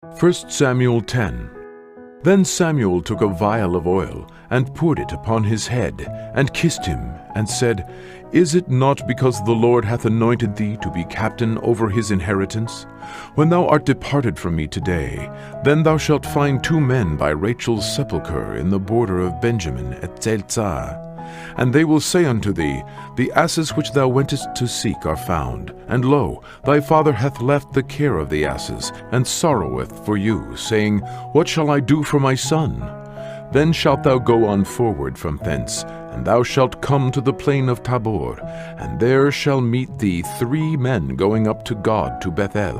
1 Samuel 10. Then Samuel took a vial of oil, and poured it upon his head, and kissed him, and said, Is it not because the Lord hath anointed thee to be captain over his inheritance? When thou art departed from me today, then thou shalt find 2 men by Rachel's sepulchre in the border of Benjamin at Zelzah. And they will say unto thee, The asses which thou wentest to seek are found, and lo, thy father hath left the care of the asses, and sorroweth for you, saying, What shall I do for my son? Then shalt thou go on forward from thence, and thou shalt come to the plain of Tabor, and there shall meet thee 3 men going up to God to Bethel,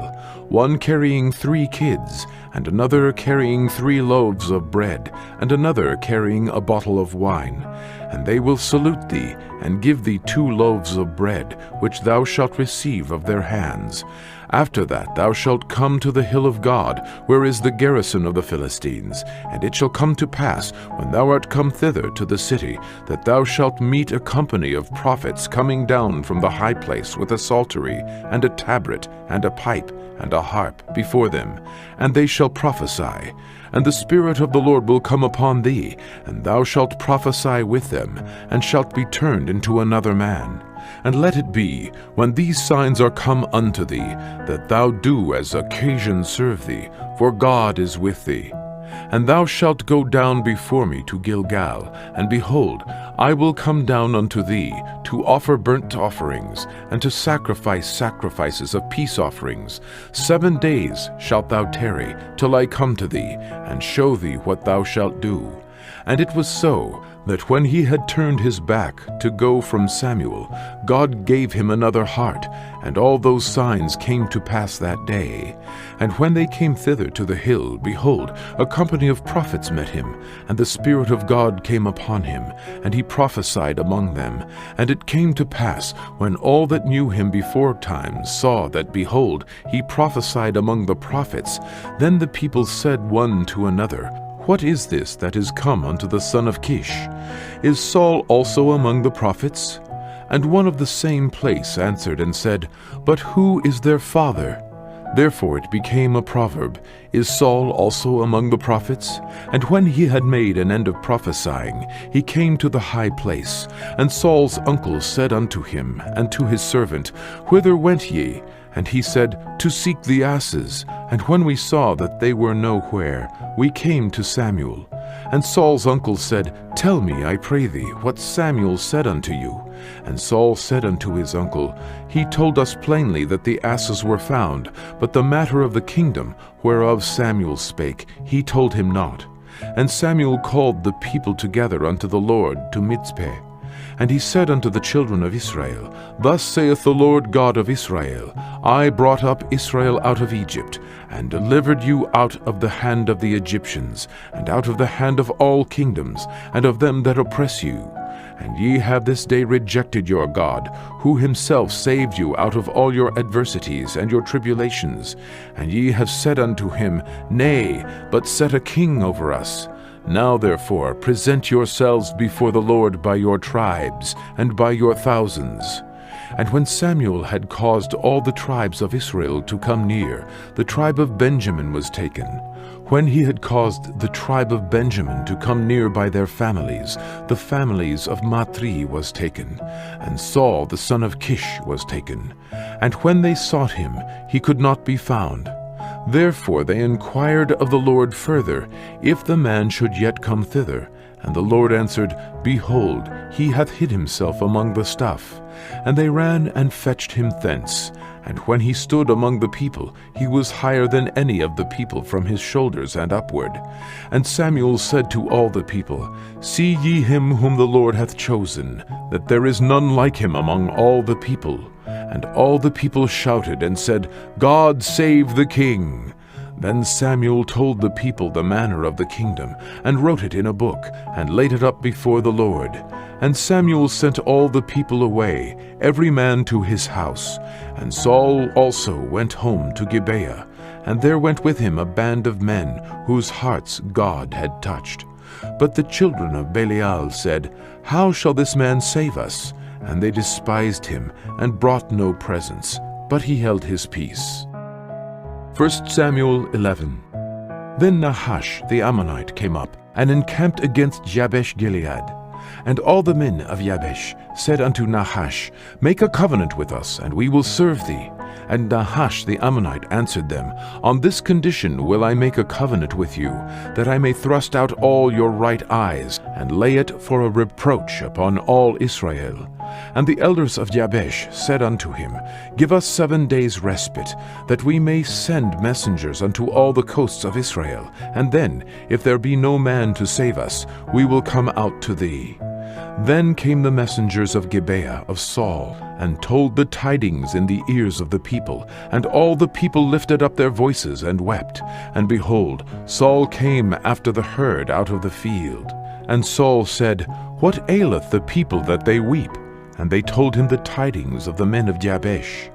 one carrying 3 kids, and another carrying 3 loaves of bread, and another carrying a bottle of wine. And they will salute thee, and give thee 2 loaves of bread, which thou shalt receive of their hands. After that thou shalt come to the hill of God, where is the garrison of the Philistines. And it shall come to pass, when thou art come thither to the city, that thou shalt meet a company of prophets coming down from the high place with a psaltery, and a tabret, and a pipe, and a harp before them, and they shall prophesy. And the Spirit of the Lord will come upon thee, and thou shalt prophesy with them, and shalt be turned into another man. And let it be, when these signs are come unto thee, that thou do as occasion serve thee, for God is with thee. And thou shalt go down before me to Gilgal, and behold, I will come down unto thee, to offer burnt offerings, and to sacrifice sacrifices of peace offerings. 7 days shalt thou tarry, till I come to thee, and show thee what thou shalt do. And it was so, that when he had turned his back to go from Samuel, God gave him another heart, and all those signs came to pass that day. And when they came thither to the hill, behold, a company of prophets met him, and the Spirit of God came upon him, and he prophesied among them. And it came to pass, when all that knew him beforetime saw that, behold, he prophesied among the prophets, then the people said one to another, What is this that is come unto the son of Kish? Is Saul also among the prophets? And one of the same place answered and said, But who is their father? Therefore it became a proverb, Is Saul also among the prophets? And when he had made an end of prophesying, he came to the high place. And Saul's uncle said unto him and to his servant, Whither went ye? And he said, To seek the asses. And when we saw that they were nowhere, we came to Samuel. And Saul's uncle said, Tell me, I pray thee, what Samuel said unto you. And Saul said unto his uncle, He told us plainly that the asses were found, but the matter of the kingdom, whereof Samuel spake, he told him not. And Samuel called the people together unto the Lord to Mizpeh. And he said unto the children of Israel, Thus saith the Lord God of Israel, I brought up Israel out of Egypt, and delivered you out of the hand of the Egyptians, and out of the hand of all kingdoms, and of them that oppress you. And ye have this day rejected your God, who himself saved you out of all your adversities and your tribulations. And ye have said unto him, Nay, but set a king over us. Now therefore present yourselves before the Lord by your tribes, and by your thousands. And when Samuel had caused all the tribes of Israel to come near, the tribe of Benjamin was taken. When he had caused the tribe of Benjamin to come near by their families, the families of Matri was taken, and Saul the son of Kish was taken. And when they sought him, he could not be found. Therefore they inquired of the Lord further, if the man should yet come thither. And the Lord answered, Behold, he hath hid himself among the stuff. And they ran and fetched him thence. And when he stood among the people, he was higher than any of the people from his shoulders and upward. And Samuel said to all the people, See ye him whom the Lord hath chosen, that there is none like him among all the people. And all the people shouted and said, God save the king. Then Samuel told the people the manner of the kingdom, and wrote it in a book, and laid it up before the Lord. And Samuel sent all the people away, every man to his house. And Saul also went home to Gibeah, and there went with him a band of men, whose hearts God had touched. But the children of Belial said, How shall this man save us? And they despised him, and brought no presents, but he held his peace. 1 Samuel 11. Then Nahash the Ammonite came up, and encamped against Jabesh-Gilead. And all the men of Jabesh said unto Nahash, Make a covenant with us, and we will serve thee. And Nahash the Ammonite answered them, On this condition will I make a covenant with you, that I may thrust out all your right eyes, and lay it for a reproach upon all Israel. And the elders of Jabesh said unto him, Give us 7 days' respite, that we may send messengers unto all the coasts of Israel, and then, if there be no man to save us, we will come out to thee. Then came the messengers of Gibeah of Saul, and told the tidings in the ears of the people. And all the people lifted up their voices and wept. And behold, Saul came after the herd out of the field. And Saul said, What aileth the people that they weep? And they told him the tidings of the men of Jabesh.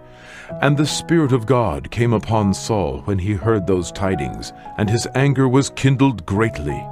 And the Spirit of God came upon Saul when he heard those tidings, and his anger was kindled greatly.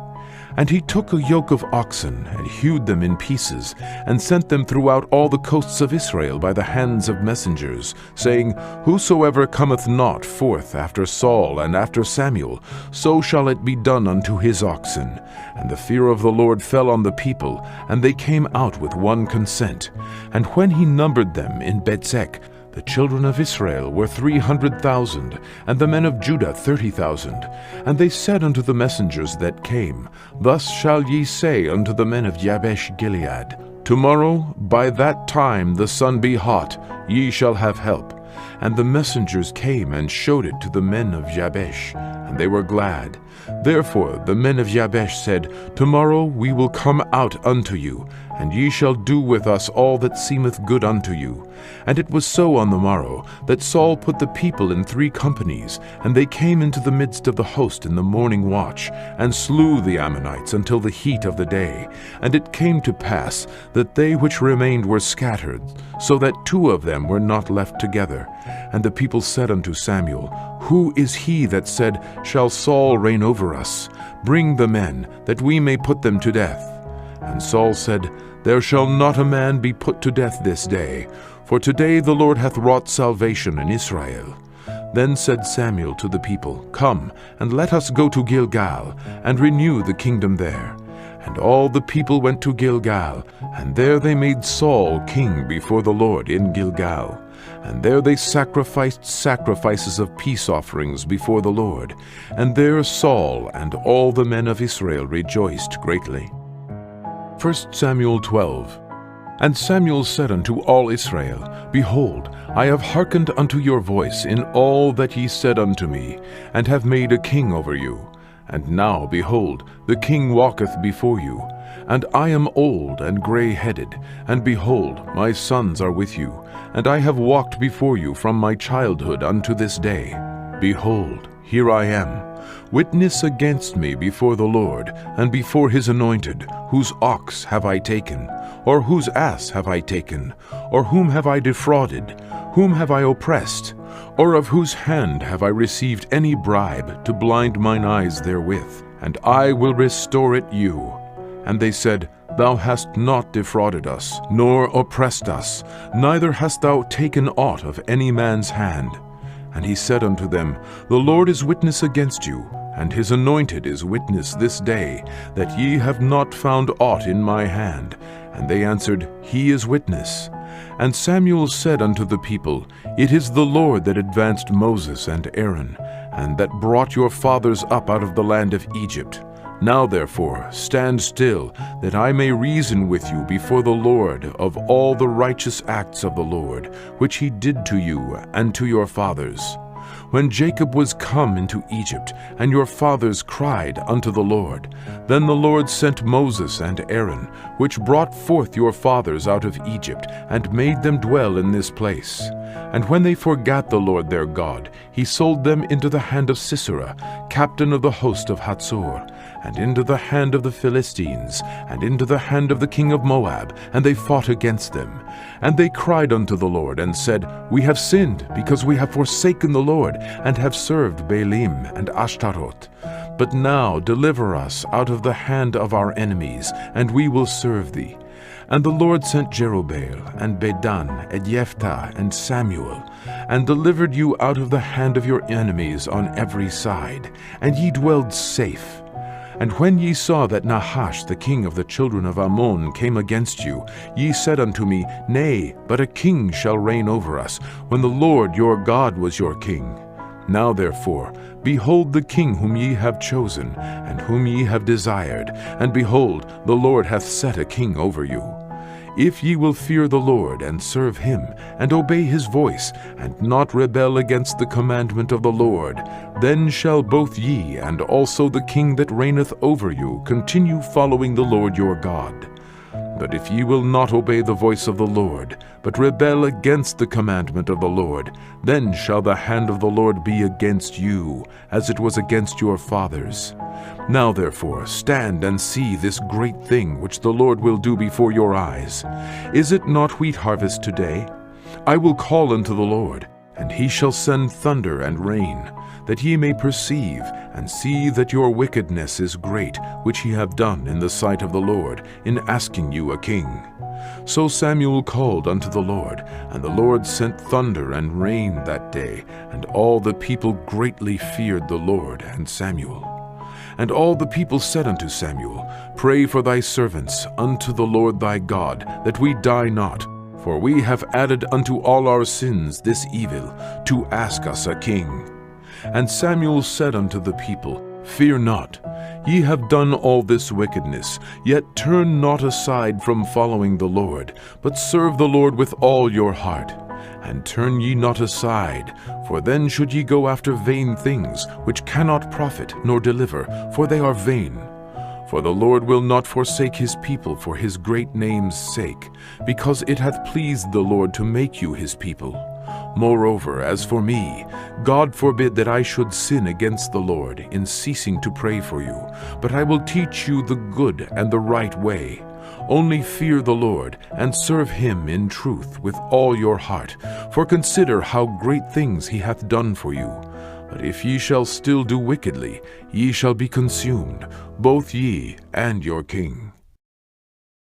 And he took a yoke of oxen, and hewed them in pieces, and sent them throughout all the coasts of Israel by the hands of messengers, saying, Whosoever cometh not forth after Saul and after Samuel, so shall it be done unto his oxen. And the fear of the Lord fell on the people, and they came out with one consent. And when he numbered them in Bezek, the children of Israel were 300,000, and the men of Judah 30,000. And they said unto the messengers that came, Thus shall ye say unto the men of Jabesh-Gilead, Tomorrow by that time the sun be hot, ye shall have help. And the messengers came and showed it to the men of Jabesh, and they were glad. Therefore the men of Jabesh said, Tomorrow we will come out unto you, and ye shall do with us all that seemeth good unto you. And it was so on the morrow, that Saul put the people in 3 companies, and they came into the midst of the host in the morning watch, and slew the Ammonites until the heat of the day. And it came to pass that they which remained were scattered, so that 2 of them were not left together. And the people said unto Samuel, Who is he that said, Shall Saul reign over us? Bring the men, that we may put them to death. And Saul said, There shall not a man be put to death this day, for today the Lord hath wrought salvation in Israel. Then said Samuel to the people, Come, and let us go to Gilgal, and renew the kingdom there. And all the people went to Gilgal, and there they made Saul king before the Lord in Gilgal. And there they sacrificed sacrifices of peace offerings before the Lord. And there Saul and all the men of Israel rejoiced greatly. 1 Samuel 12. And Samuel said unto all Israel, Behold, I have hearkened unto your voice in all that ye said unto me, and have made a king over you. And now, behold, the king walketh before you. And I am old and gray-headed, and behold, my sons are with you. And I have walked before you from my childhood unto this day. Behold, here I am. Witness against me before the Lord, and before his anointed, whose ox have I taken? Or whose ass have I taken? Or whom have I defrauded? Whom have I oppressed? Or of whose hand have I received any bribe to blind mine eyes therewith? And I will restore it you. And they said, Thou hast not defrauded us, nor oppressed us, neither hast thou taken aught of any man's hand. And he said unto them, The Lord is witness against you, and his anointed is witness this day, that ye have not found aught in my hand. And they answered, He is witness. And Samuel said unto the people, It is the Lord that advanced Moses and Aaron, and that brought your fathers up out of the land of Egypt. Now therefore stand still, that I may reason with you before the Lord of all the righteous acts of the Lord, which he did to you and to your fathers. When Jacob was come into Egypt, and your fathers cried unto the Lord, then the Lord sent Moses and Aaron, which brought forth your fathers out of Egypt, and made them dwell in this place. And when they forgat the Lord their God, he sold them into the hand of Sisera, captain of the host of Hatzor, and into the hand of the Philistines, and into the hand of the king of Moab, and they fought against them. And they cried unto the Lord, and said, We have sinned, because we have forsaken the Lord, and have served Baalim and Ashtaroth. But now deliver us out of the hand of our enemies, and we will serve thee. And the Lord sent Jerubbaal, and Bedan, and Jephthah, and Samuel, and delivered you out of the hand of your enemies on every side, and ye dwelled safe. And when ye saw that Nahash the king of the children of Ammon came against you, ye said unto me, Nay, but a king shall reign over us, when the Lord your God was your king. Now therefore, behold the king whom ye have chosen, and whom ye have desired, and behold, the Lord hath set a king over you. If ye will fear the Lord, and serve him, and obey his voice, and not rebel against the commandment of the Lord, then shall both ye and also the king that reigneth over you continue following the Lord your God. But if ye will not obey the voice of the Lord, but rebel against the commandment of the Lord, then shall the hand of the Lord be against you, as it was against your fathers. Now therefore stand and see this great thing which the Lord will do before your eyes. Is it not wheat harvest today? I will call unto the Lord, and he shall send thunder and rain, that ye may perceive and see that your wickedness is great, which ye have done in the sight of the Lord, in asking you a king. So Samuel called unto the Lord, and the Lord sent thunder and rain that day, and all the people greatly feared the Lord and Samuel. And all the people said unto Samuel, Pray for thy servants unto the Lord thy God, that we die not, for we have added unto all our sins this evil, to ask us a king. And Samuel said unto the people, Fear not, ye have done all this wickedness, yet turn not aside from following the Lord, but serve the Lord with all your heart. And turn ye not aside, for then should ye go after vain things, which cannot profit nor deliver, for they are vain. For the Lord will not forsake his people for his great name's sake, because it hath pleased the Lord to make you his people. Moreover, as for me, God forbid that I should sin against the Lord in ceasing to pray for you, but I will teach you the good and the right way. Only fear the Lord, and serve him in truth with all your heart, for consider how great things he hath done for you. But if ye shall still do wickedly, ye shall be consumed, both ye and your king.